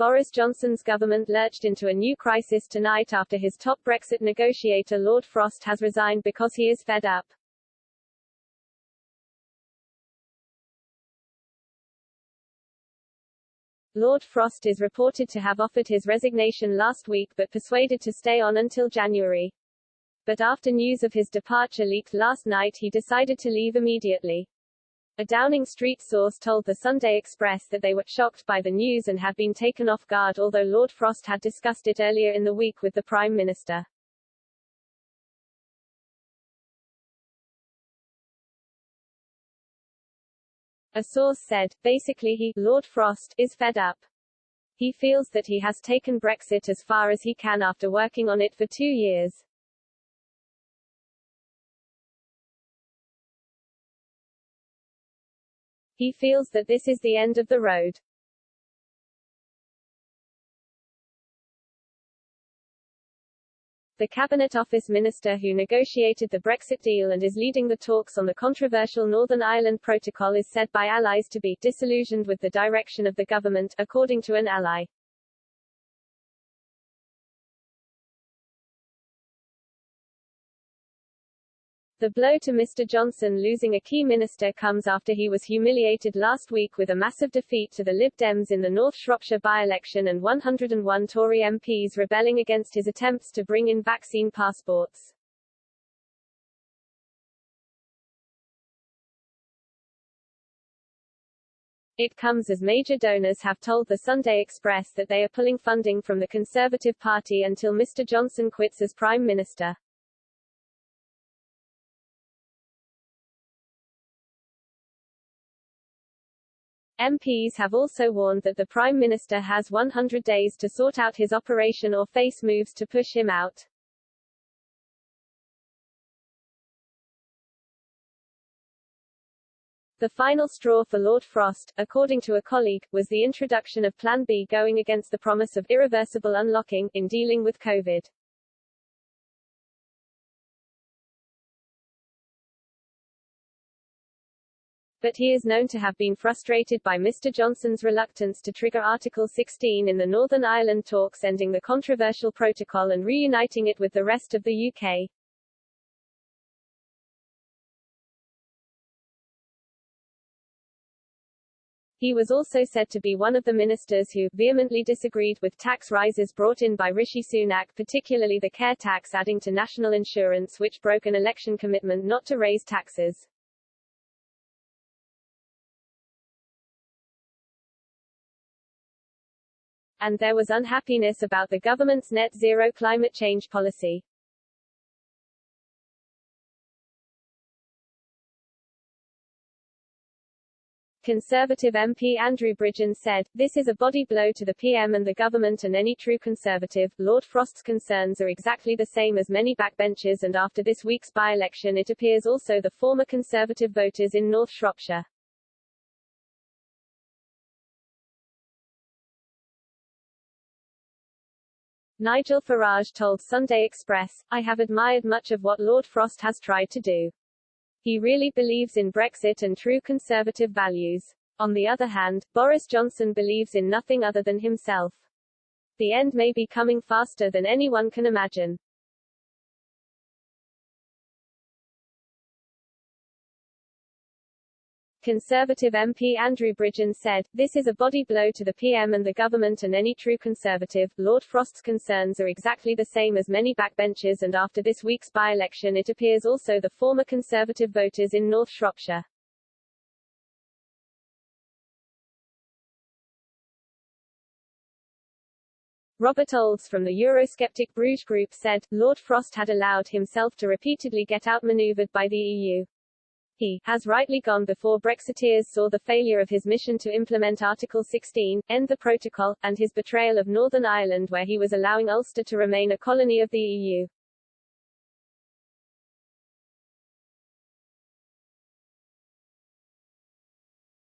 Boris Johnson's government lurched into a new crisis tonight after his top Brexit negotiator Lord Frost has resigned because he is fed up. Lord Frost is reported to have offered his resignation last week but persuaded to stay on until January. But after news of his departure leaked last night, he decided to leave immediately. A Downing Street source told the Sunday Express that they were shocked by the news and had been taken off guard, although Lord Frost had discussed it earlier in the week with the Prime Minister. A source said, basically Lord Frost, is fed up. He feels that he has taken Brexit as far as he can after working on it for 2 years. He feels that this is the end of the road. The Cabinet Office minister who negotiated the Brexit deal and is leading the talks on the controversial Northern Ireland Protocol is said by allies to be disillusioned with the direction of the government, according to an ally. The blow to Mr. Johnson losing a key minister comes after he was humiliated last week with a massive defeat to the Lib Dems in the North Shropshire by-election and 101 Tory MPs rebelling against his attempts to bring in vaccine passports. It comes as major donors have told the Sunday Express that they are pulling funding from the Conservative Party until Mr. Johnson quits as Prime Minister. MPs have also warned that the Prime Minister has 100 days to sort out his operation or face moves to push him out. The final straw for Lord Frost, according to a colleague, was the introduction of Plan B going against the promise of irreversible unlocking in dealing with COVID. But he is known to have been frustrated by Mr. Johnson's reluctance to trigger Article 16 in the Northern Ireland talks, ending the controversial protocol and reuniting it with the rest of the UK. He was also said to be one of the ministers who vehemently disagreed with tax rises brought in by Rishi Sunak, particularly the care tax adding to national insurance, which broke an election commitment not to raise taxes. And there was unhappiness about the government's net zero climate change policy. Conservative MP Andrew Bridgen said, "This is a body blow to the PM and the government and any true Conservative. Lord Frost's concerns are exactly the same as many backbenchers, and after this week's by-election it appears also the former Conservative voters in North Shropshire." Nigel Farage told Sunday Express, "I have admired much of what Lord Frost has tried to do. He really believes in Brexit and true Conservative values. On the other hand, Boris Johnson believes in nothing other than himself. The end may be coming faster than anyone can imagine." Conservative MP Andrew Bridgen said, "This is a body blow to the PM and the government and any true Conservative. Lord Frost's concerns are exactly the same as many backbenchers, and after this week's by-election it appears also the former Conservative voters in North Shropshire." Robert Olds from the Eurosceptic Bruges Group said, "Lord Frost had allowed himself to repeatedly get outmaneuvered by the EU. He has rightly gone before Brexiteers saw the failure of his mission to implement Article 16, end the protocol, and his betrayal of Northern Ireland, where he was allowing Ulster to remain a colony of the EU.